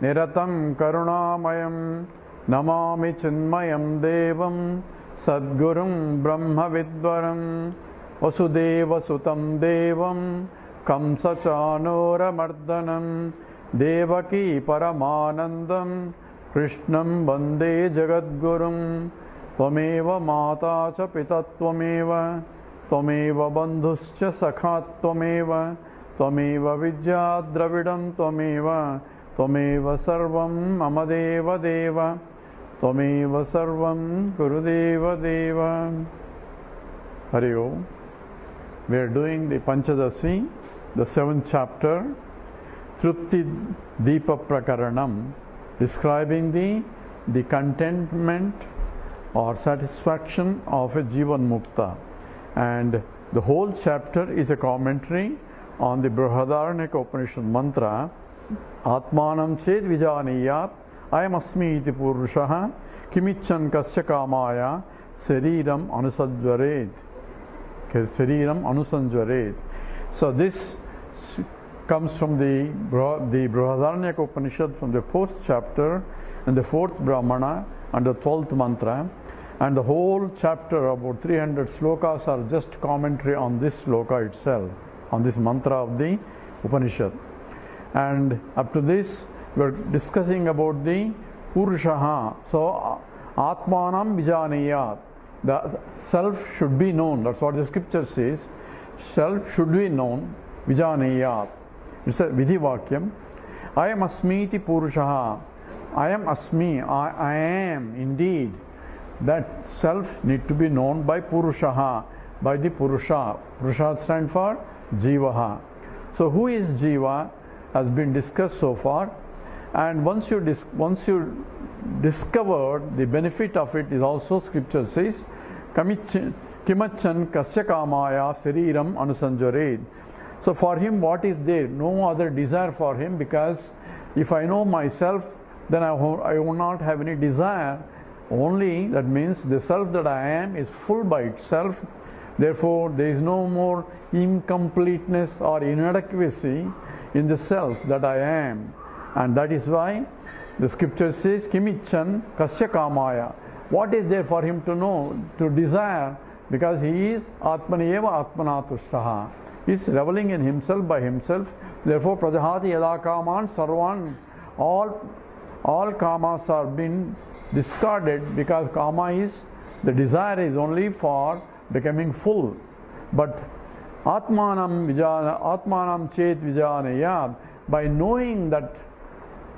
Niratam Karunamayam Namami Chinmayam Devam Sadgurum Brahma Vidvaram Vasudeva Sutam Devam Kamsa Chanora Mardanam Devaki Paramanandam Krishnam Bande Jagadgurum Tvameva Mata Cha Pita Tvameva Tvameva Bandhuscha Sakhat Tvameva Tvameva Vidya Dravidam Tvameva Tvameva Sarvam Amadeva Deva Tvameva Sarvam Gurudeva Deva. Hari Om. We are doing the Panchadashi, the 7th chapter, Trupti Deepa Prakaranam, describing the contentment or satisfaction of a Jivan Mukta. And the whole chapter is a commentary on the Brihadaranyaka Upanishad mantra, Atmanam Ched Vijaniyat, Ayam Asmi Iti Purushaha, Kimichan Kasya Kamaya, Sariram Anusadvaret. Sariram Anusanjvaret. So this comes from the Brihadaranyaka Upanishad, from the 4th chapter and the 4th Brahmana and the 12th mantra, and the whole chapter, about 300 slokas, are just commentary on this sloka itself, on this mantra of the Upanishad. And up to this we are discussing about the Purushaha. So Atmanam Vijaniyat, the self should be known. That's what the scripture says. Self should be known. Vijaniyat. It's a Vidhi Vakyam. I am Asmiti Purushaha. I am Asmi. I am indeed. That self need to be known by Purushaha, by the Purusha. Purusha stands for Jivaha. So who is Jiva has been discussed so far. And once you discover the benefit of it, is also scripture says, Kimachan Kasya Kamaya Sariram Anusanjared. So for him, what is there? No other desire for him, because if I know myself, then I will not have any desire. Only that means the self that I am is full by itself. Therefore, there is no more incompleteness or inadequacy in the self that I am. And that is why the scripture says, Kimichan Kasya Kamaya. What is there for him to know, to desire? Because he is Atmaniyeva Atmanatushtaha. He is reveling in himself by himself. Therefore, Prajahati Yada Kaman Sarvan. All kamas are being discarded, because kama is, the desire is only for becoming full. But Atmanam Chet Vijanayat, by knowing that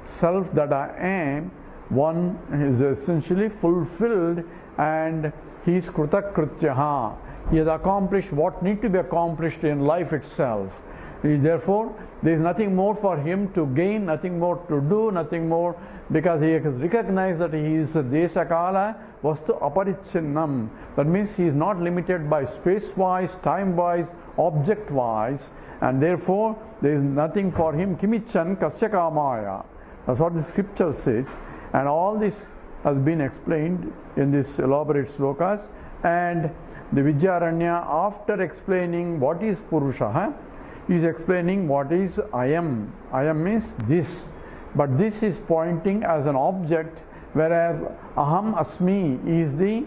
self that I am, one is essentially fulfilled, and he is Kritakrityaha. He has accomplished what needs to be accomplished in life itself. Therefore, there is nothing more for him to gain, nothing more to do, nothing more, because he has recognized that he is Desakala Vastu Aparichinnam. That means he is not limited by space-wise, time-wise, object-wise, and therefore there is nothing for him. Kimichan Kasya Kamaya. That's what the scripture says. And all this has been explained in this elaborate slokas. And the Vidyaranya, after explaining what is Purusha, is explaining what is I am. I am means this. But this is pointing as an object, whereas Aham Asmi is the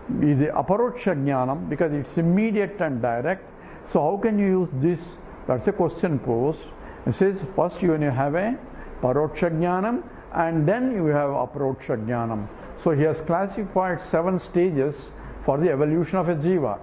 Aparoksha Jnanam, because it's immediate and direct. So how can you use this? That's a question posed. It says first you have a Paroksha Jnanam, and then you have Aparoksha Jnanam. So he has classified 7 stages for the evolution of a Jiva.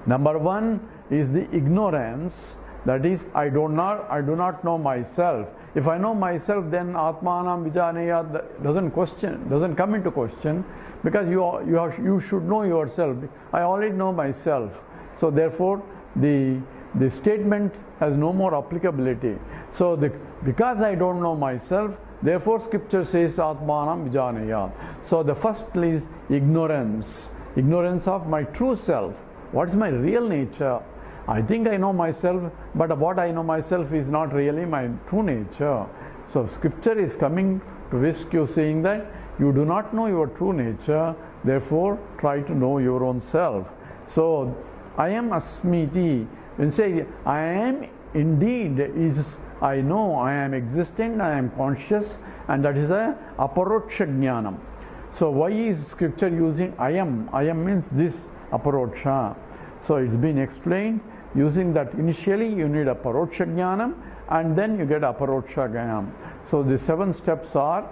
Number 1 is the ignorance, that is, I do not know myself. If I know myself, then Atmanam Vijanaya doesn't come into question, because you should know yourself. I already know myself. So therefore, the statement has no more applicability. So because I don't know myself, therefore scripture says Atmanam Vijanaya. So the first is ignorance. Ignorance of my true self. What is my real nature? I think I know myself, but what I know myself is not really my true nature. So scripture is coming to rescue, saying that you do not know your true nature, therefore try to know your own self. So I am Asmiti. When say I am indeed is I know I am existent, I am conscious, and that is a aparoksha jnanam. So why is scripture using I am? I am means this aparoksha. So it's been explained using that initially you need a paroksha jnanam and then you get aparoksha jnanam. So the 7 steps are,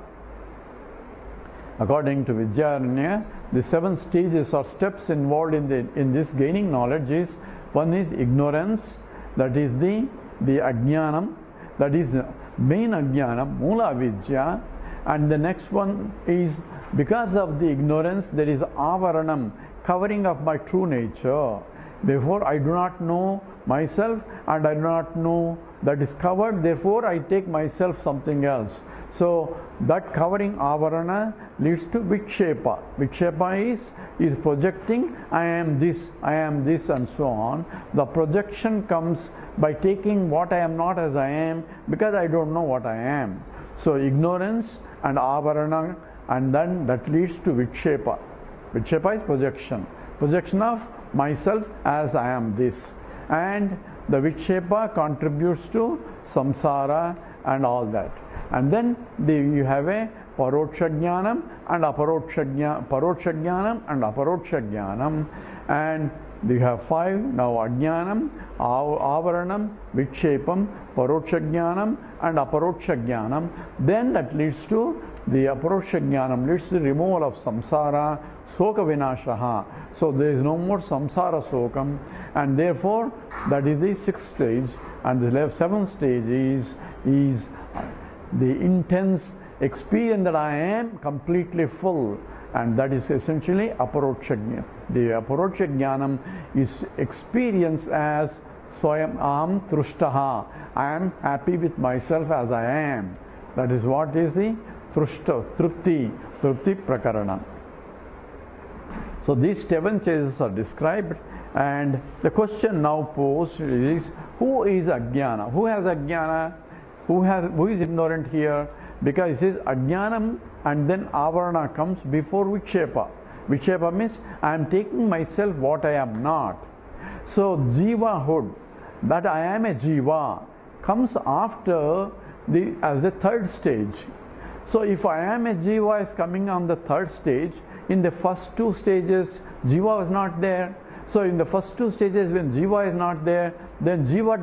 according to Vidyaranya, the 7 stages or steps involved in this gaining knowledge is, one is ignorance, that is the ajnanam, that is main ajnanam, mula avidya, and the next one is, because of the ignorance there is avaranam, covering of my true nature. Therefore I do not know myself and I do not know that is covered, therefore I take myself something else. So that covering avarana leads to vikshepa. Vikshepa is projecting I am this and so on. The projection comes by taking what I am not as I am, because I don't know what I am. So ignorance and avarana, and then that leads to vikshepa. Vikshepa is projection. Projection of myself as I am this. And the vikshepa contributes to samsara and all that. And then you have a paroksha jnanam and paroksha jnanam and aparoksha jnanam. And you have 5 now: ajnanam, avaranam, vikshepam, paroksha jnanam and aparoksha jnanam. Then that leads to the aparoksha jnanam, leads to the removal of samsara, soka vinashaha. So there is no more samsara sokam, and therefore that is the 6th stage. And the 7th stage is the intense experience that I am completely full, and that is essentially aparoksha jnana. The aparoksha jnanam is experienced as swayam aham trushtaha. I am happy with myself as I am. That is what is the trupti prakarana. So these 7 stages are described, and the question now posed is, who is ajnana? Who has ajnana? Who is ignorant here? Because it says ajnanam and then avarana comes before vikshepa. Vikshepa means I am taking myself what I am not. So jivahood, that I am a jiva, comes after as the 3rd stage. So if I am a jiva is coming on the 3rd stage, in the first 2 stages jiva was not there. So in the first 2 stages, when jiva is not there, then jiva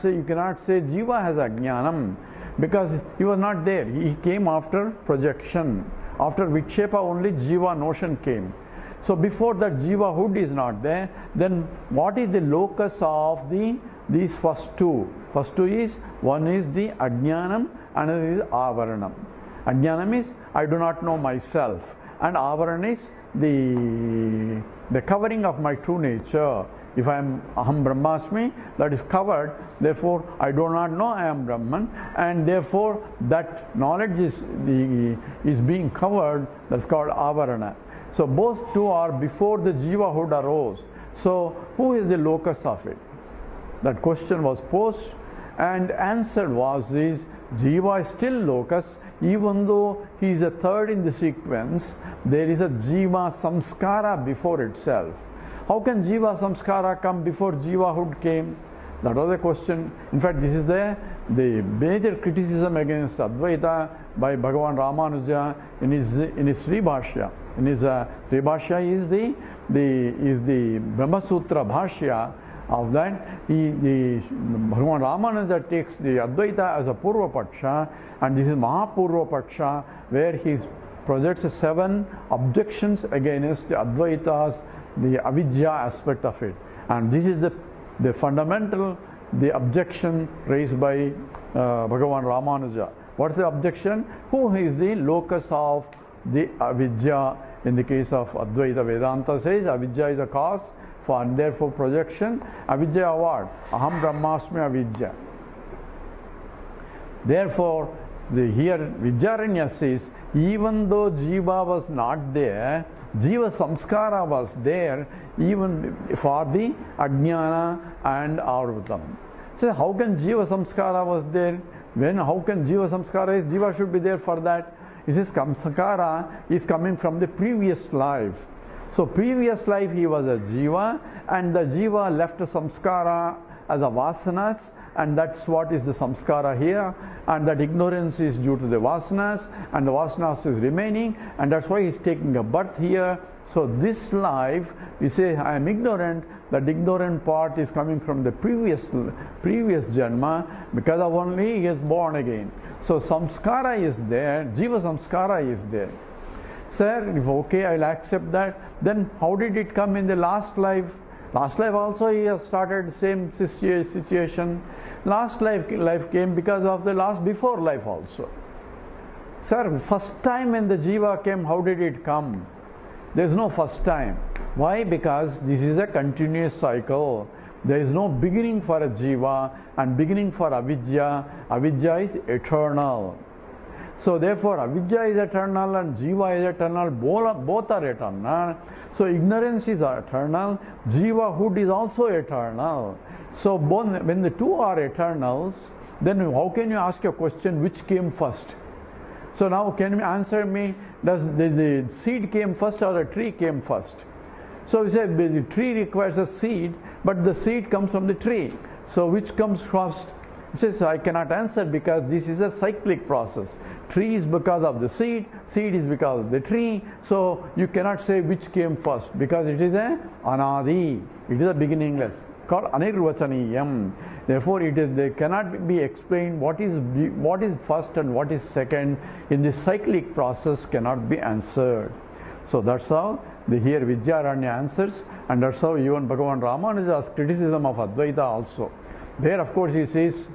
you cannot say jiva has ajnanam, because he was not there. He came after projection. After vikshepa only jiva notion came. So before that jiva hood is not there, then what is the locus of these first 2? First 2 is, one is the ajnanam, another is avaranam. Ajnanam is I do not know myself, and avaranam is the covering of my true nature. If I am aham brahmasmi, that is covered, therefore I do not know I am Brahman, and therefore that knowledge is being covered. That's called avarana. So both 2 are before the jiva hood arose. So who is the locus of it? That question was posed, and answered was this: jiva is still locus, even though he is a 3rd in the sequence. There is a jiva samskara before itself. How can jiva samskara come before jiva hood came? That was the question. In fact, this is the major criticism against Advaita by Bhagavan Ramanuja in his Sri Bhashya. In his Sri Bhashya is the Brahma Sutra Bhashya. Of that, Bhagavan Ramanuja takes the Advaita as a Purva Paksha, and this is Mahapurva Paksha, where he projects 7 objections against the Advaitas, the avidya aspect of it. And this is the fundamental, the objection raised by Bhagavan Ramanuja. What is the objection? Who is the locus of the avidya? In the case of Advaita Vedanta says avidya is a cause, and therefore projection. Avidya what? Aham brahmasmi avidya. Therefore, here Vidyaranya says, even though jiva was not there, jiva samskara was there, even for the ajnana and avrutam. So how can jiva samskara was there? How can jiva samskara is? Jiva should be there for that. He says samskara is coming from the previous life. So previous life he was a jiva, and the jiva left a samskara as a vasanas, and that's what is the samskara here, and that ignorance is due to the vasanas, and the vasanas is remaining, and that's why he's taking a birth here. So this life, we say I am ignorant, that ignorant part is coming from the previous janma, because of only he is born again. So samskara is there, jiva samskara is there. Sir, if okay, I will accept that. Then how did it come in the last life? Last life also he has started same situation. Last life came because of the before life also. Sir, first time when the jiva came, how did it come? There is no first time. Why? Because this is a continuous cycle. There is no beginning for a jiva and beginning for avidya. Avidya is eternal. So therefore avidya is eternal and jiva is eternal, both are eternal. So ignorance is eternal, jivahood is also eternal. So when the two are eternals, then how can you ask a question which came first? So now can you answer me, does the seed came first or the tree came first? So we say the tree requires a seed, but the seed comes from the tree. So which comes first? He says, I cannot answer because this is a cyclic process. Tree is because of the seed is because of the tree. So you cannot say which came first because it is a anadi. It is a beginningless, called anirvachaniyam. Therefore, they cannot be explained what is first and what is second in this cyclic process cannot be answered. So that's how here Vidyaranya answers, and that's how even Bhagavan Ramanuja's criticism of Advaita also. There, of course, he says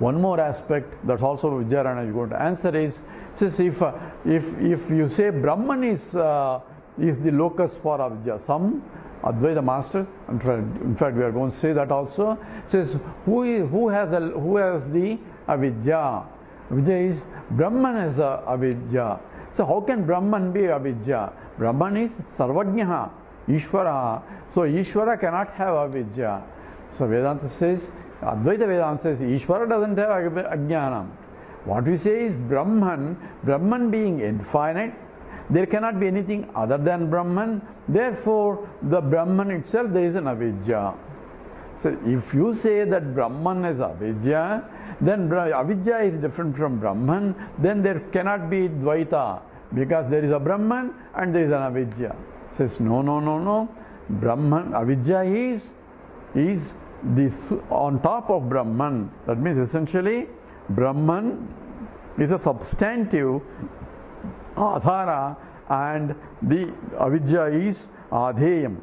one more aspect that's also Vidyaranya is going to answer is, says if you say Brahman is the locus for avidya, some Advaita masters, in fact we are going to say that also, says who has the avidya? Avidya is Brahman as avidya. So how can Brahman be avidya? Brahman is Sarvajnaha, Ishvara. So Ishvara cannot have avidya. So Vedanta says, Advaita Vedanta says, Ishvara doesn't have ajnanam. What we say is Brahman being infinite, there cannot be anything other than Brahman. Therefore, the Brahman itself, there is an avidya. So if you say that Brahman is avidya, then avidya is different from Brahman, then there cannot be Dvaita, because there is a Brahman and there is an avidya. Says no. Brahman, avidya is this on top of Brahman. That means essentially Brahman is a substantive adhara and the avidya is adheyam.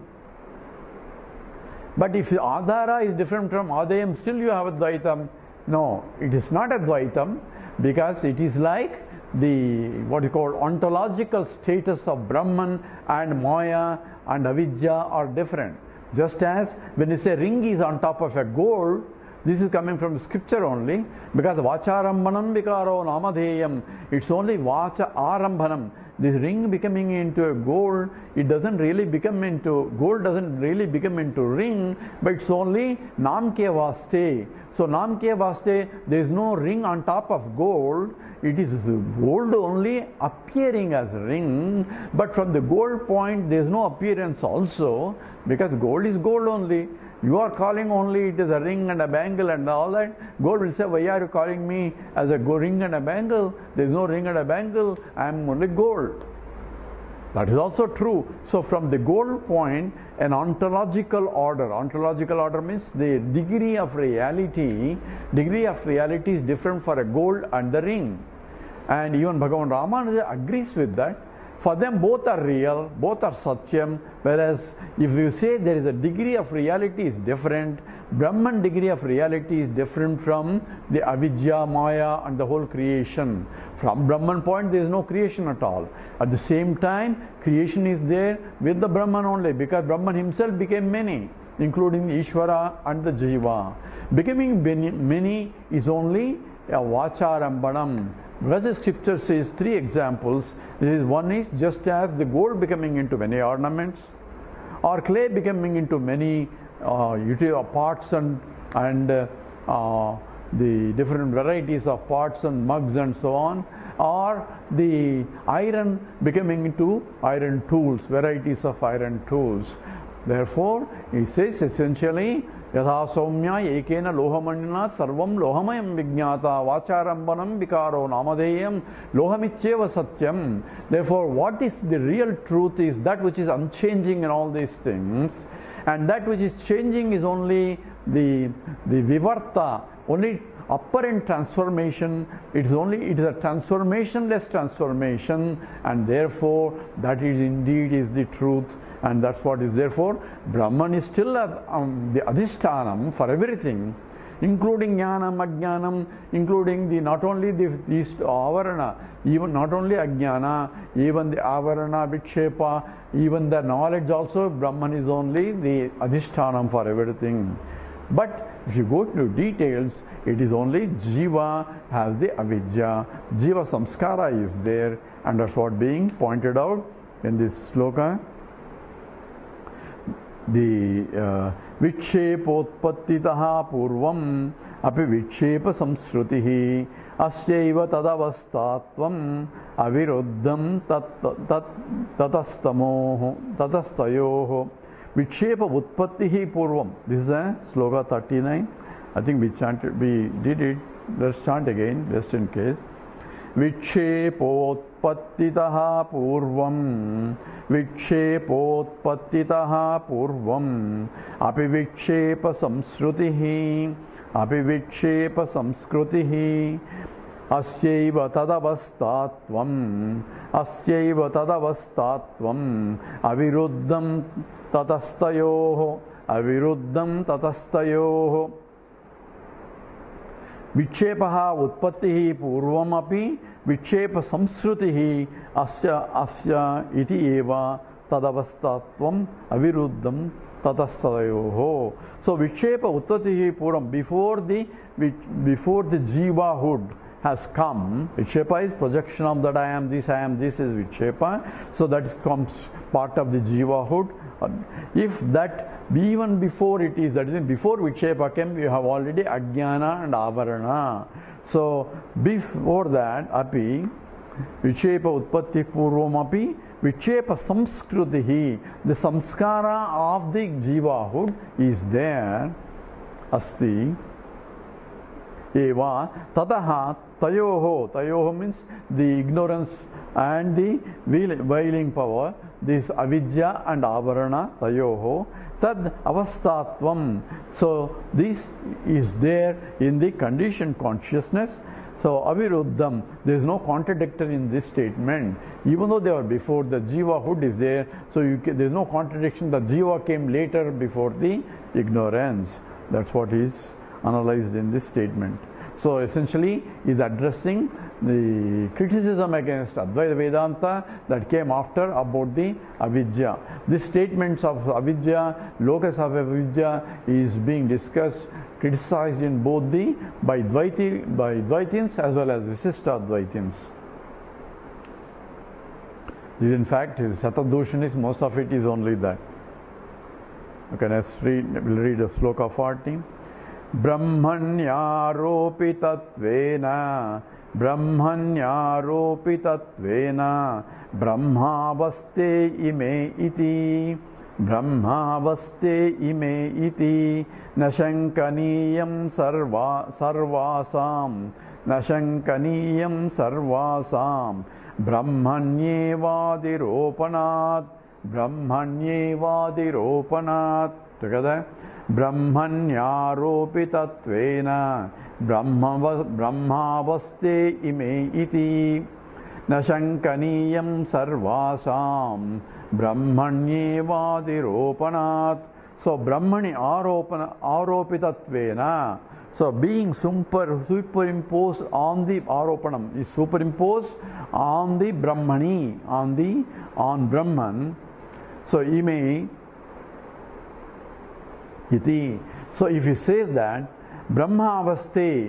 But if adhara is different from adheyam, still you have advaitam. No, it is not advaitam, because it is like the what you call ontological status of Brahman and Maya and avidya are different. Just as when you say ring is on top of a gold, this is coming from scripture only, because vacharambanam vikaro namadheyam, it's only vacha arambhanam. This ring becoming into a gold, it doesn't really become into, gold doesn't really become into ring, but it's only namke vaste. So namke vaste, there is no ring on top of gold, it is gold only appearing as ring, but from the gold point there is no appearance also, because gold is gold only. You are calling only it is a ring and a bangle and all that. Gold will say, why are you calling me as a ring and a bangle? There is no ring and a bangle, I am only gold. That is also true. So from the gold point, an ontological order means the degree of reality is different for a gold and the ring. And even Bhagavan Ramanuja agrees with that. For them both are real, both are satyam, whereas if you say there is a degree of reality is different, Brahman degree of reality is different from the avidya, maya and the whole creation. From Brahman point there is no creation at all. At the same time, creation is there with the Brahman only, because Brahman himself became many, including Ishvara and the Jiva. Becoming many is only a vacharambanam. Because the scripture says three examples. One is just as the gold becoming into many ornaments, or clay becoming into many parts and the different varieties of parts and mugs and so on, or the iron becoming into iron tools, varieties of iron tools. Therefore, he says essentially Yatha Soumya Ekena Lohamanina Sarvam Lohamayam Vijnata Vacharambanam Vikaro Namadeyam Lohamicheva Satyam. Therefore, what is the real truth is that which is unchanging in all these things, and that which is changing is only the Vivarta, only apparent transformation. It is a transformationless transformation, and therefore that is indeed is the truth, and that's what is. Therefore Brahman is still the adhisthanam for everything, including jnanam, ajnanam, including not only these avarana, even not only ajnana, even the avarana, vikshepa, even the knowledge also. Brahman is only the adhisthanam for everything. But if you go to details, it is only Jiva has the avidya. Jiva samskara is there, and that's what being pointed out in this sloka. The Vikshepotpattitaha purvam api vikshepa samsrutihi asyaiva tadavastatvam aviruddham tatastayoho. Vikshepa utpattihi purvam. This is a sloka 39. I think we did it. Let's chant again, just in case. Vikshepotpattitaha purvam. Vikshepotpattitaha purvam. Api vikshepa samsrutihi. Api vikshepa samskrutihi. Asyaiva tadavastatvam. Asyaiva tadavastatvam. Aviruddham tatastayoho. Aviruddham tatastayoho. Vikshepaha utpattihi purvam api vikshepa samsrutihi asya iti eva tadavastatvam aviruddham tatastayoho. So vikshepa utpattihi purvam, before the jivahood has come. Vikshepa is projection of that I am this is Vikshepa. So that comes part of the jivahood. If that even before it is, that is before Vikshepa came, you have already Ajnana and Avarana. So before that, api Vikshepa utpatti purvam api Vikshepa samskrutihi, the samskara of the jivahood is there. Asti eva tataha tayoho means the ignorance and the veiling power, this avidya and avarana, tayoho, tad avastatvam. So this is there in the conditioned consciousness. So aviruddham, there is no contradictory in this statement. Even though they were before, the jivahood is there, so there is no contradiction. The jiva came later before the ignorance. That's what is analyzed in this statement. So essentially is addressing the criticism against Advaita Vedanta that came after about the avidya. These statements of avidya, locus of avidya is being discussed, criticized in both by Dvaitins as well as Visishta Dvaitins. In fact, Satadushanis, most of it is only that. Okay, we'll read the sloka 40. Brahmanyaropitattvena Brahmanyaropitattvena Brahmavaste ime iti Brahmavaste ime iti Nashankaniyam sarvasam Nashankaniyam sarvasam Brahmanyevadiropanat Brahmanyevadiropanat. Together. Brahmanyaropitattvena Brahmavaste ime iti Nashankaniyam sarvasam Brahmanyevadiropanat. So Brahmani aropitattvena. So being superimposed on the aropanam is superimposed on the Brahmani, on Brahman. So ime iti. So if you say that Brahma avaste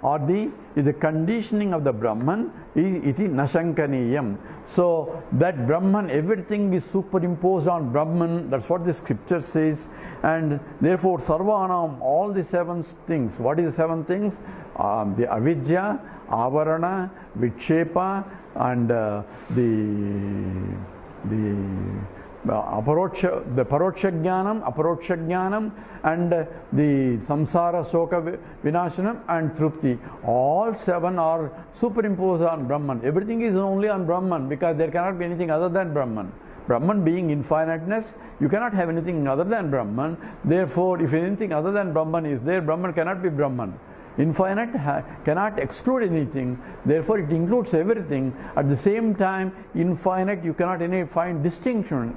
or is the conditioning of the Brahman is iti nashankaniyam. So that Brahman, everything is superimposed on Brahman. That's what the scripture says. And therefore sarvanam, all the seven things. What is the seven things? The avidya, avarana, vikshepa, and the the Paroksha Jnanam, Aparoksha Jnanam, and the Samsara Soka Vinashanam and Trupti. All 7 are superimposed on Brahman. Everything is only on Brahman because there cannot be anything other than Brahman. Brahman being infiniteness, you cannot have anything other than Brahman. Therefore, if anything other than Brahman is there, Brahman cannot be Brahman. Infinite cannot exclude anything, therefore it includes everything. At the same time, infinite, you cannot find distinctions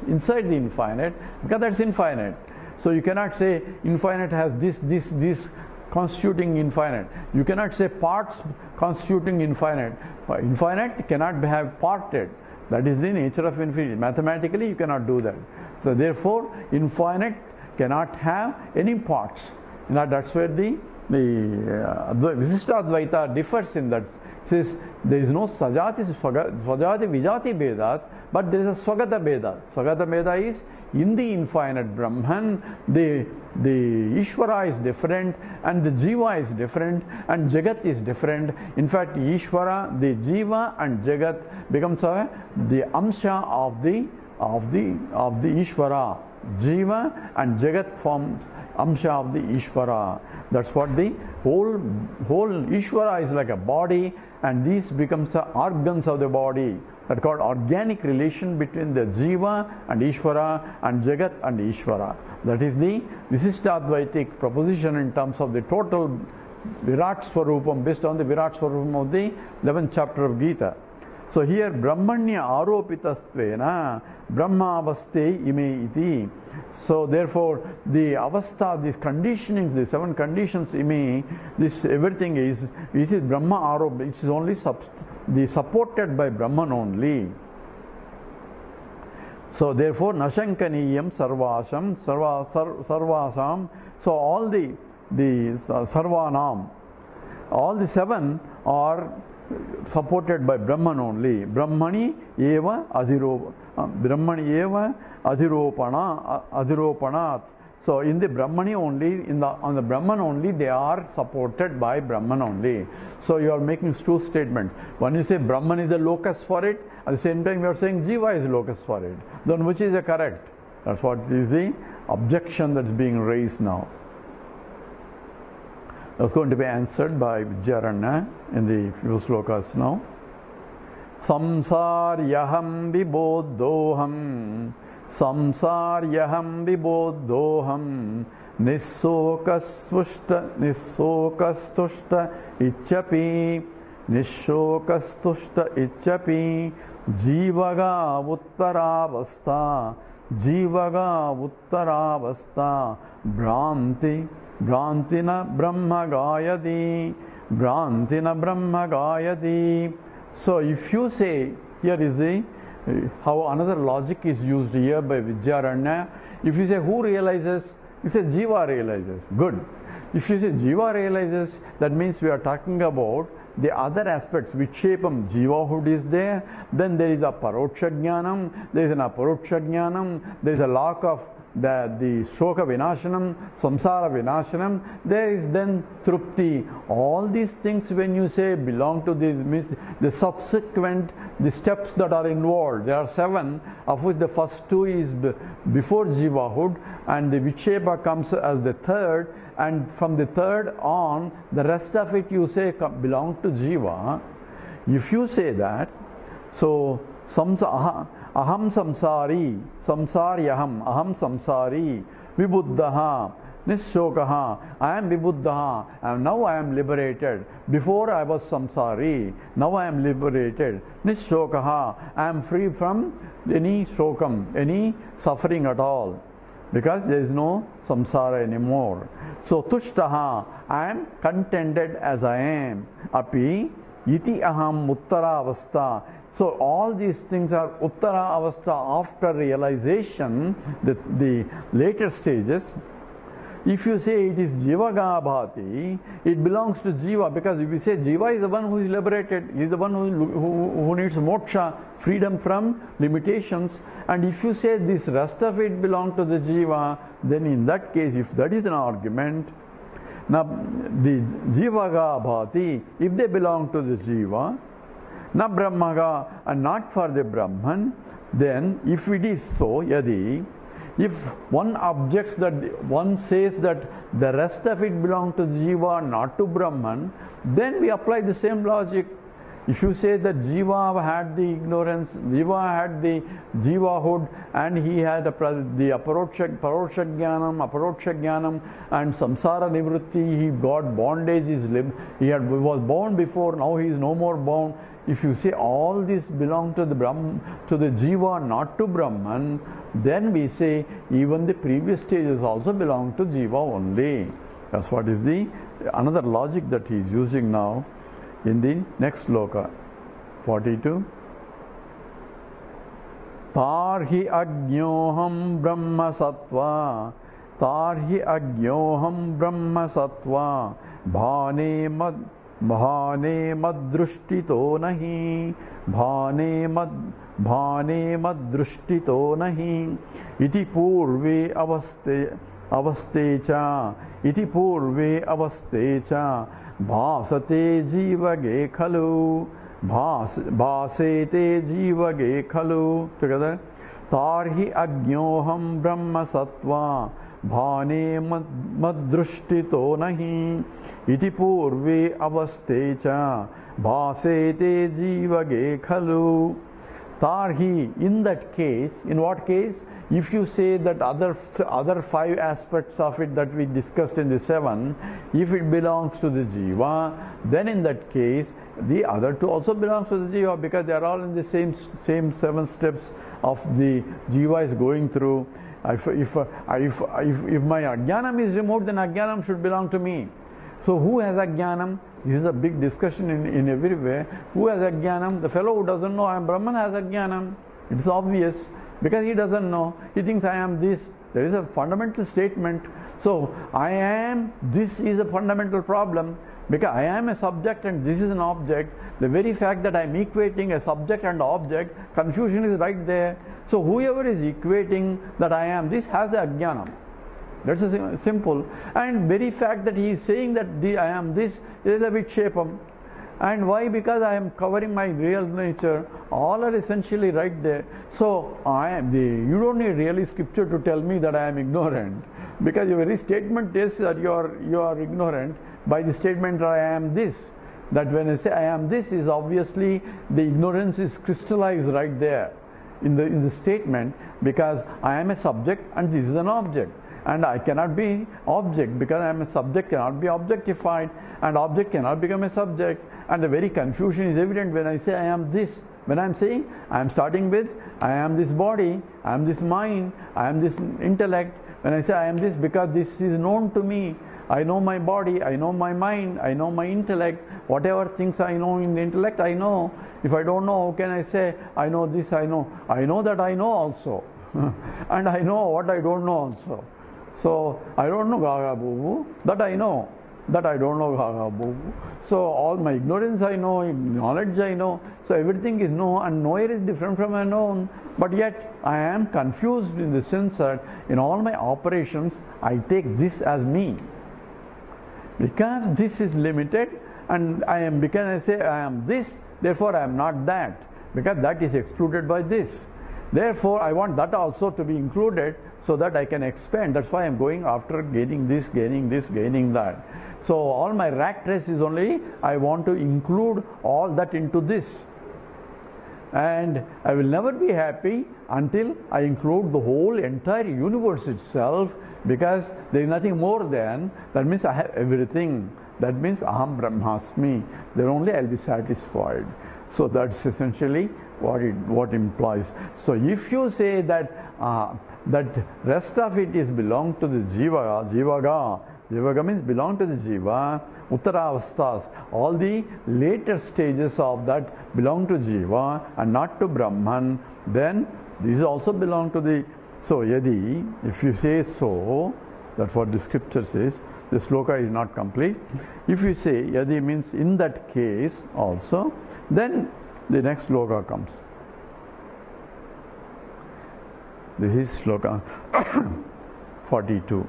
inside the infinite, because that's infinite. So you cannot say infinite has this constituting infinite. You cannot say parts constituting infinite. Infinite cannot have parted. That is the nature of infinity. Mathematically, you cannot do that. So therefore, infinite cannot have any parts. Now that's where the Visishta Advaita differs in that. It says there is no Sajati, Svajati, Vijati Vedas, but there is a Swagata Veda. Swagata Veda is in the infinite Brahman, the Ishvara is different, and the Jiva is different, and Jagat is different. In fact, Ishvara, the Jiva, and Jagat becomes the Amsha of the Ishvara. Jiva and Jagat forms Amsha of the Ishvara. That's what the whole Ishvara is like a body, and these becomes the organs of the body. That's called organic relation between the Jiva and Ishvara and Jagat and Ishvara. That is the Visishtadvaitic proposition in terms of the total Virat Swarupam, based on the Virat Swarupam of the 11th chapter of Gita. So here Brahmanya Aropitastvena Brahmavaste ime iti. So therefore the avastha, these conditionings, the 7 conditions ime, this everything is, it is Brahma Arop, it is only supported by Brahman only. So therefore Nashankaniyam Sarvasam. So all the Sarvanam, all the 7 are supported by Brahman only. Brahmani eva adhiropanat. So in the Brahmani only, on the Brahman only, they are supported by Brahman only. So you are making 2 statements. One, you say Brahman is the locus for it. At the same time, you are saying Jiva is the locus for it. Then which is the correct? That's what is the objection that is being raised now. That's going to be answered by Vidyaranya in the few slokas now. Samsaryaham vibodhoham, samsaryaham vibodhoham, nissokastushta ichyapi, nissokastushta ichyapi, jivaga uttaravastha, Bhrantina Brahma Gayati. So if you say, here is how another logic is used here by Vidyaranya. If you say who realizes, you say Jiva realizes. Good. If you say Jiva realizes, that means we are talking about the other aspects. Vichepam, Jivahood is there. Then there is a Paroksha Jnanam, there is an Aparoksha Jnanam, there is a lack of the Shoka Vinashanam, Samsara Vinashanam, there is then Trupti. All these things, when you say belong to the subsequent, the steps that are involved, there are 7, of which the first 2 is before Jivahood, and the Vichepa comes as the 3rd, and from the 3rd on, the rest of it you say belong to Jiva. If you say that, so aham samsari, aham samsari, vibuddhaha, nishokaha, I am vibuddhaha, and now I am liberated. Before I was samsari, now I am liberated. Nishokaha, I am free from any shokam, any suffering at all, because there is no samsara anymore. So tushtaha, I am contented as I am. Api iti aham uttara avastha. So all these things are uttara avastha, after realization, the later stages. If you say it is Jivaga Bhati, it belongs to Jiva, because if you say Jiva is the one who is liberated, he is the one who needs moksha, freedom from limitations. And if you say this rest of it belongs to the Jiva, then in that case, if that is an argument, now the Jivaga Bhati, if they belong to the Jiva, na Brahmaga, and not for the Brahman, then if it is so, yadi, if one objects that one says that the rest of it belongs to Jiva, not to Brahman, then we apply the same logic. If you say that Jiva had the ignorance, Jiva had the Jivahood, and he had the Aparoksha Jnanam, and Samsara Nivritti, he got bondage, he was bound before, now he is no more bound. If you say all this belong to the Jiva, not to Brahman, then we say even the previous stages also belong to Jiva only. That's what is the another logic that he is using now in the next sloka, 42. Tarhi agnyoham brahma sattva, tarhi agnyoham brahma sattva, bhane madrushtito nahi, bhane madrushtito nahi, iti purve avaste cha, iti purve avaste cha, bhasate jivage khalu, bhasete jivage khalu. Together. Tarhi agnyoham brahma sattva, bhane madrushtito nahi, iti purve avaste cha, bhasete jivage khalu. Tarhi, in that case, in what case? If you say that other 5 aspects of it that we discussed in the 7, if it belongs to the Jiva, then in that case, the other 2 also belongs to the Jiva, because they are all in the same 7 steps of the Jiva is going through. If my Ajnanam is removed, then Ajnanam should belong to me. So who has Ajnanam? This is a big discussion in every way. Who has Ajnanam? The fellow who doesn't know I am Brahman has Ajnanam. It's obvious. Because he doesn't know, he thinks I am this. There is a fundamental statement. So, I am, this is a fundamental problem. Because I am a subject and this is an object. The very fact that I am equating a subject and object, confusion is right there. So, whoever is equating that I am this has the Ajnanam. That's a simple. And very fact that he is saying that I am this is a bit shapam. And why? Because I am covering my real nature. All are essentially right there. So you don't need really scripture to tell me that I am ignorant, because your very statement is that you are ignorant by the statement that I am this. That when I say I am this, is obviously the ignorance is crystallized right there in the statement, because I am a subject and this is an object. And I cannot be object, because I am a subject, cannot be objectified, and object cannot become a subject. And the very confusion is evident when I say I am this. When I am saying, I am starting with, I am this body, I am this mind, I am this intellect. When I say I am this, because this is known to me. I know my body, I know my mind, I know my intellect. Whatever things I know in the intellect, I know. If I don't know, how can I say, I know this, I know. I know that I know also. And I know what I don't know also. So, I don't know Gaga Boo, that I know. That I don't know Gaga Boo. So, all my ignorance I know, knowledge I know. So, everything is known, and knower is different from unknown. But yet, I am confused in the sense that in all my operations, I take this as me. Because this is limited, and because I say I am this, therefore I am not that. Because that is excluded by this. Therefore, I want that also to be included so that I can expand. That's why I am going after gaining this, gaining that. So, all my rat race is only, I want to include all that into this. And I will never be happy until I include the whole entire universe itself, because there is nothing more than, that means I have everything. That means Aham Brahmasmi. Then only I will be satisfied. So, that's essentially what implies. So, if you say that that rest of it is belong to the Jivaga means belong to the Jiva, Uttaravastas, all the later stages of that belong to Jiva and not to Brahman, then these also belong to the, so yadi, if you say so, that's what the scripture says, the sloka is not complete. If you say yadi means in that case also, then the next sloka comes. This is sloka 42.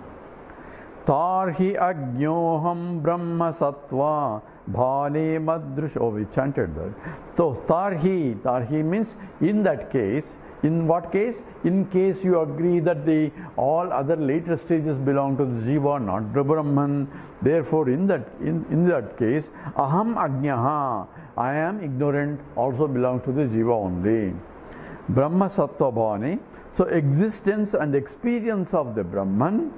Tarhi agnyoham brahma sattva bhane madrush. Oh, we chanted that. So tarhi means in that case, In what case? In case you agree that the all other later stages belong to the Jiva, not the Brahman. Therefore, in that case, aham ajnaha, I am ignorant, also belong to the Jiva only. Brahma Sattva Bhavane. So existence and experience of the Brahman,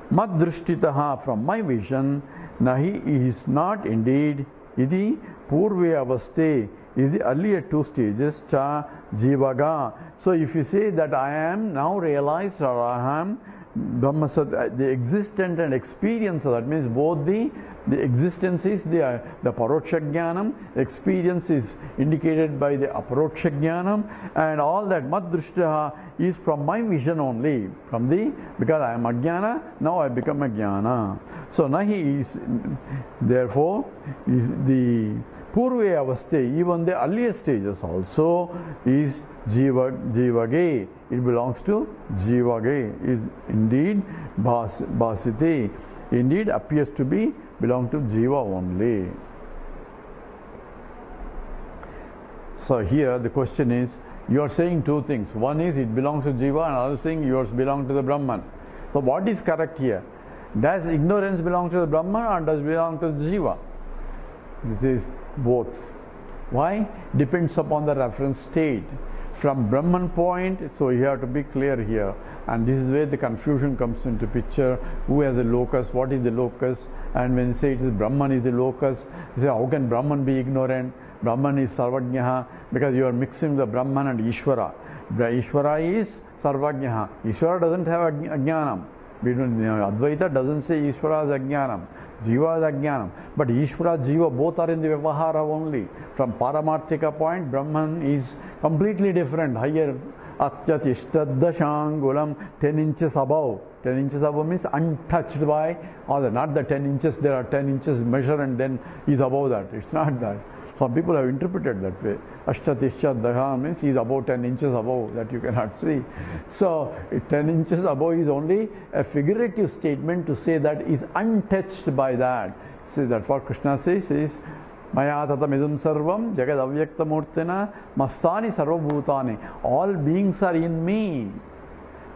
mad drishtitaha, from my vision, nahi is not indeed, iti purve avaste, is the earlier two stages, cha jivaga. So if you say that I am now realized, or I am Brahma Sattva, the existent and experience, that means both the existence is the Paroksha Jnanam, experience is indicated by the Aparoksha Jnanam, and all that Mad Drishtaha is from my vision only, because I am Ajnana, now I become Ajnana. So Nahi is, therefore, is the Purve Avaste, even the earlier stages also, is Jivage. It belongs to Jivage, is indeed Bhasite, indeed appears to be belong to Jiva only. So here the question is, you are saying two things. One is it belongs to Jiva, and another thing yours belong to the Brahman. So what is correct here? Does ignorance belong to the Brahman or does it belong to the Jiva? This is both. Why? Depends upon the reference state. From Brahman point, so you have to be clear here. And this is where the confusion comes into picture. Who has the locus? What is the locus? And when you say it is Brahman is the locus, you say how can Brahman be ignorant? Brahman is Sarvajnaha, because you are mixing the Brahman and Ishvara. Ishvara is Sarvajnaha. Ishvara doesn't have Ajnanam. Advaita doesn't say Ishvara is Ajnanam. Jiva is Ajnanam. But Ishvara, Jiva both are in the Vyavahara only. From Paramarthika point, Brahman is completely different, higher. Atyatishtaddashangulam, 10 inches above. 10 inches above means untouched by other. Not the 10 inches, there are 10 inches measure and then is above that. It's not that. Some people have interpreted that way. Ashtatishtaddashangulam means he is about 10 inches above, that you cannot see. So 10 inches above is only a figurative statement to say that is untouched by that. See, that what Krishna says is, Maya tatamidam sarvam jagad avyakta murtina mastani sarvabhutani. All beings are in me.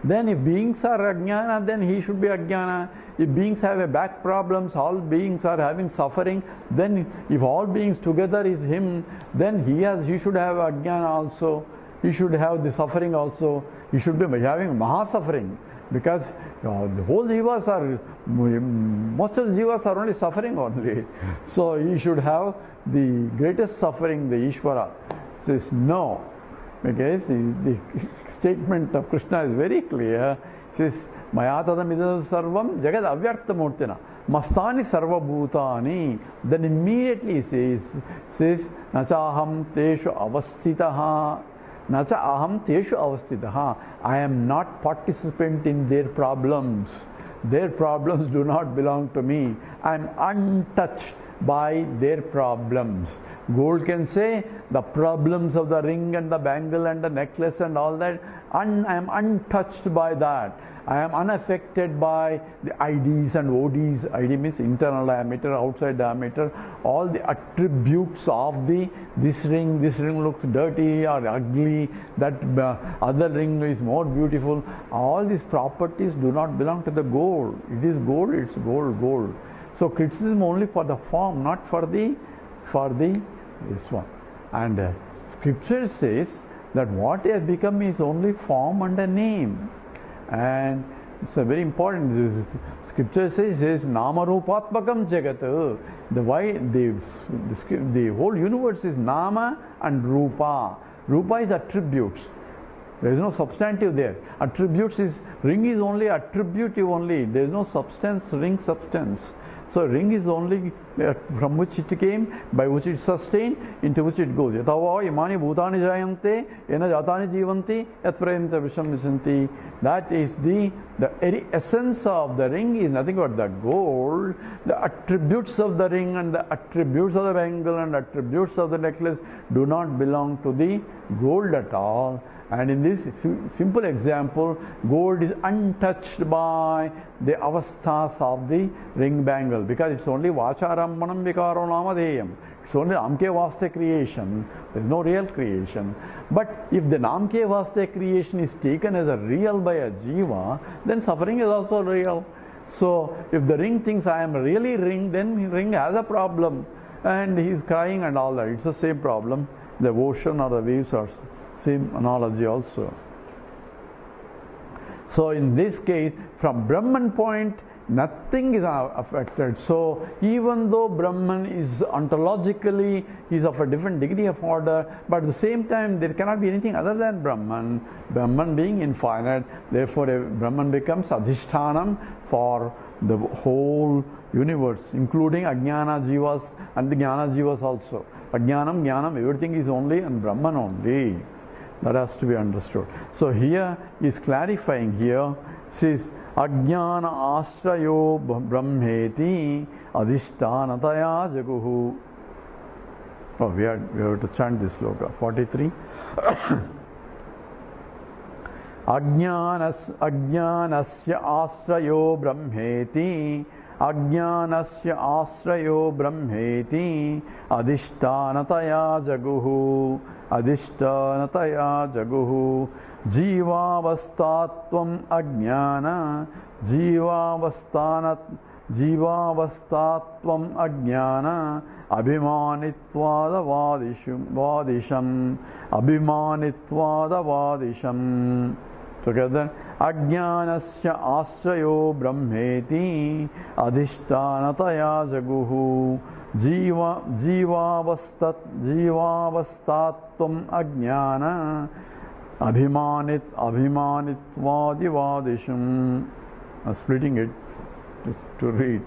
Then if beings are ajnana, then he should be ajnana. If beings have a back problems, all beings are having suffering, then if all beings together is him, then he should have ajnana also. He should have the suffering also. He should be having Mahat suffering. Because the whole jivas are, most of the jivas are only suffering only. So he should have the greatest suffering, the Ishvara. Says no. Because the statement of Krishna is very clear. Says, Maya tadamidam sarvam jagad avyartha murtina mastani sarva bhutani. Then immediately he says, Nachaham teshu avasthitaha. Nacha aham teshu avastitaha. I am not participant in their problems. Their problems do not belong to me. I am untouched by their problems. Gold can say the problems of the ring and the bangle and the necklace and all that. I am untouched by that. I am unaffected by the IDs and ODs. ID means internal diameter, outside diameter. All the attributes of this ring looks dirty or ugly. That other ring is more beautiful. All these properties do not belong to the gold. It is gold. It's gold. So criticism only for the form, not for the this one. And scripture says that what has become is only form and a name. And it's a very important. Scripture says Nama Rupatmakam Jagat. The whole universe is Nama and Rupa. Rupa is attributes. There is no substantive there. Attributes is, ring is only attributive only. There is no substance, ring substance. So ring is only from which it came, by which it sustained, into which it goes. Yatava imani bhutani jayante, ena jatani jivanti, yatprayamta visham visanti. That is the very essence of the ring is nothing but the gold. The attributes of the ring and the attributes of the bangle and attributes of the necklace do not belong to the gold at all. And in this simple example, gold is untouched by the avasthas of the ring bangle, because it's only vacharammanam vikaro namadeyam. It's only Namke Vaste creation. There is no real creation. But if the Namke Vaste creation is taken as a real by a Jiva, then suffering is also real. So if the ring thinks I am really ring, then ring has a problem. And he is crying and all that. It's the same problem. The ocean or the waves are same analogy also. So in this case, from Brahman point, nothing is affected. So even though Brahman is ontologically is of a different degree of order, but at the same time there cannot be anything other than Brahman. Brahman being infinite, therefore Brahman becomes adhishthanam for the whole universe, including Ajnana Jivas and the Jnana Jivas also. Ajnanam, Jnanam, everything is only on Brahman only. That has to be understood. So here is clarifying here, says Ajnana Ashrayo Brahmeti Adhishtanataya Jaguhu. Oh, we have to chant this sloka. 43. Ajnanasya Ashrayo Brahmeti Ajnanasya Ashrayo Brahmeti Adhishtanataya Jaguhu Adhishtanataya Jaguhu Jivavastatvam Ajnana Jivavastatvam Ajnana Abhimanitvada Vadisham Abhimanitvada Vadisham. Together, Ajnanasya Ashrayo Brahmeti Adhishtanataya Jaguhu Jivavastatvam Ajnana Abhimanitvadi Vadisham. Splitting it to read.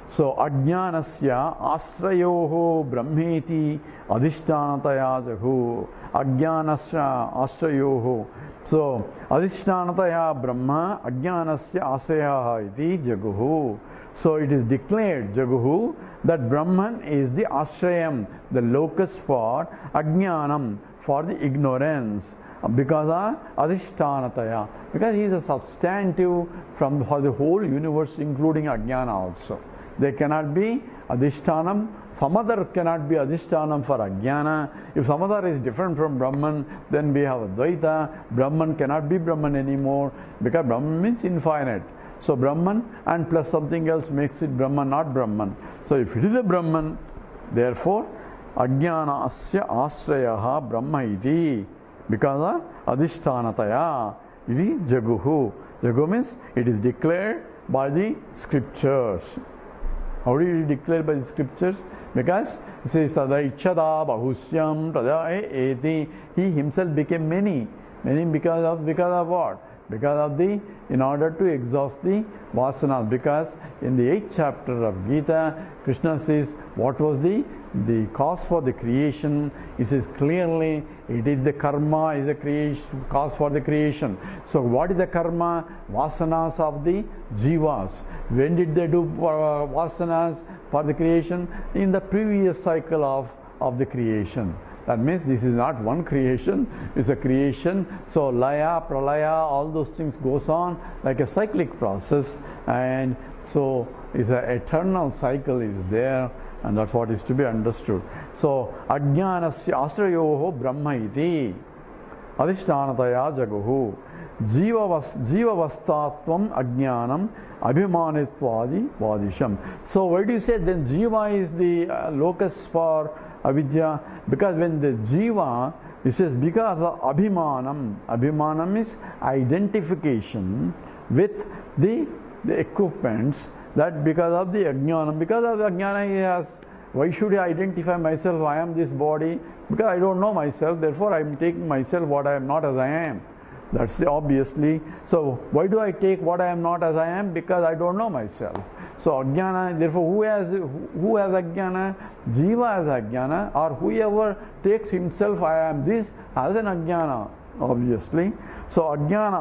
So Ajnanasya Ashrayoho Brahmeti Adhishtanataya Jaguhu. Ajnanasya Ashrayoho. So Adhishtanataya Brahma Ajnanasya Asrayaha iti Jaguhu. So it is declared Jaguhu that Brahman is the Ashrayam, the locus for Ajnanam, for the ignorance. Because of Adhishtanataya, because he is a substantive for the whole universe, including Ajnana also. There cannot be Adhishtanam, some other cannot be Adhishtanam for Ajnana. If some other is different from Brahman, then we have Advaita. Brahman cannot be Brahman anymore, because Brahman means infinite. So Brahman and plus something else makes it Brahman, not Brahman. So if it is a Brahman, therefore Ajnana asya asrayaha Brahma iti. Because of Adhishtanataya, iti Jaguhu. Jagu means it is declared by the scriptures. How did it declare by the scriptures? Because it says Tadaichada Bahusyam Tada Eti. He himself became many. Many because of what? Because of in order to exhaust the vasanas. Because in the 8th chapter of Gita, Krishna says what was the cause for the creation. He says clearly it is the karma is the creation, cause for the creation. So what is the karma? Vasanas of the jivas. When did they do vasanas for the creation? In the previous cycle of the creation. That means this is not one creation, it's a creation. So laya, pralaya, all those things goes on like a cyclic process, and so it's an eternal cycle is there, and that's what is to be understood. So Ajnanasya Asrayoho Brahma iti Adhishtanataya Jaguhu Jivavastatvam Ajnanam Abhimanitvadi Vadisham. So why do you say then Jiva is the locus for avidya? Because when the Jiva, it says because of Abhimanam. Abhimanam is identification with the equipments, that because of the Ajnanam. Because of the Ajnana he has, why should I identify myself? I am this body. Because I don't know myself, therefore I am taking myself what I am not as I am. That's obviously. So why do I take what I am not as I am? Because I don't know myself. So Ajnana, therefore who has Ajnana? Jiva has Ajnana, or whoever takes himself, I am this, has an Ajnana, obviously. So Ajnana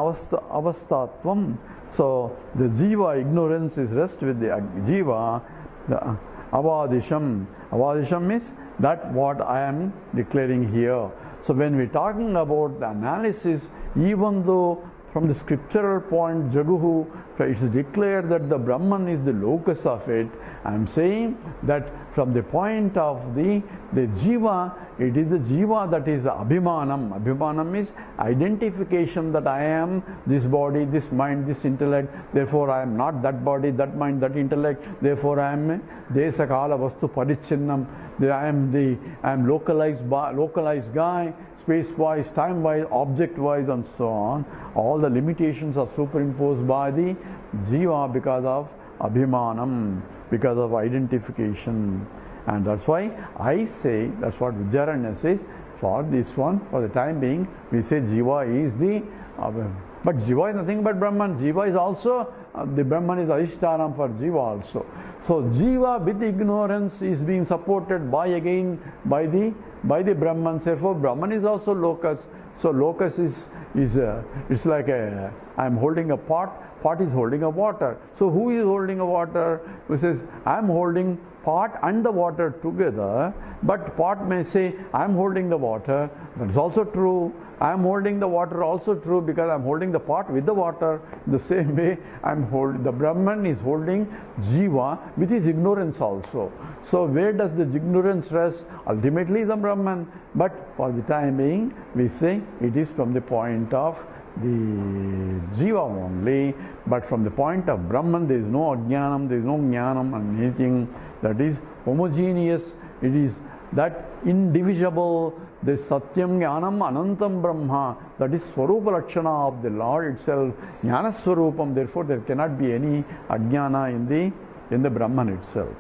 avastatvam. So the Jiva ignorance is rest with the Jiva, the avadisham. Avadisham means that what I am declaring here. So when we're talking about the analysis, even though from the scriptural point, Jaguhu, it is declared that the Brahman is the locus of it. I am saying that from the point of the Jiva, it is the Jiva that is Abhimanam. Abhimanam is identification that I am this body, this mind, this intellect, therefore I am not that body, that mind, that intellect, therefore I am Desakala Vastu Parichinnam. I am localized guy, space-wise, time-wise, object-wise, and so on. All the limitations are superimposed by the Jiva because of Abhimanam, because of identification. And that's why I say, that's what Vidyaranya says, for this one, for the time being, we say Jiva is the, but Jiva is nothing but Brahman. Jiva is also, the Brahman is Adhishtanam for Jiva also. So Jiva with ignorance is being supported by the Brahman. Therefore Brahman is also locus. So locus is it's like I am holding a pot is holding a water. So who is holding a water? Who says I am holding pot and the water together, but pot may say I am holding the water. That's also true. I am holding the water also true because I am holding the pot with the water. The same way the Brahman is holding Jiva with his ignorance also. So where does the ignorance rest? Ultimately the Brahman. But for the time being, we say it is from the point of the Jiva only. But from the point of Brahman, there is no Ajnanam, there is no Jnanam and anything that is homogeneous. It is that indivisible, the Satyam Jnanam Anantam Brahma, that is Swarupa Lakshana of the Lord itself, Jnana Swarupam, therefore there cannot be any Ajnana in the Brahman itself.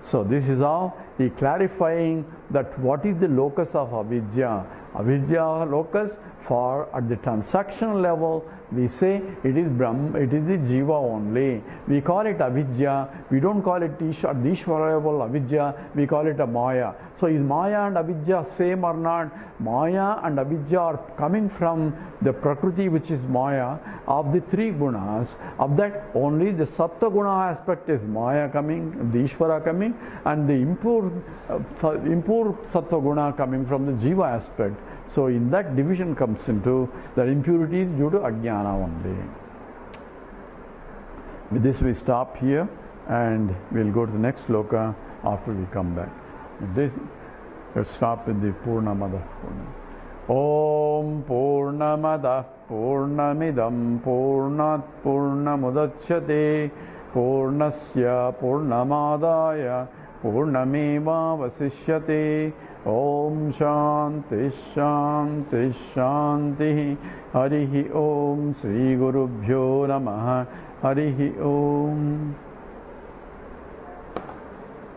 So this is how he clarifying that what is the locus of avidya. Avidya locus for at the transaction level we say it is Brahma, it is the Jiva only. We call it avidya, we don't call it Ishvara level avidya, we call it a Maya. So is Maya and avidya same or not? Maya and avidya are coming from the Prakriti, which is Maya, of the three gunas. Of that only the Sattva guna aspect is Maya coming, the Ishvara coming, and the impure Sattva guna coming from the Jiva aspect. So in that division comes into that impurity is due to Ajnana only. With this we stop here and we'll go to the next sloka after we come back. With this, let's stop with the Purnamada. Om Purnamada Purnamidam Purnat Purnamudachyate Purnasya Purnamadaya Purnameva Vasishyate. Om Shanti Shanti Shanti. Harihi Om Sri Gurubhyo Namaha. Harihi Om.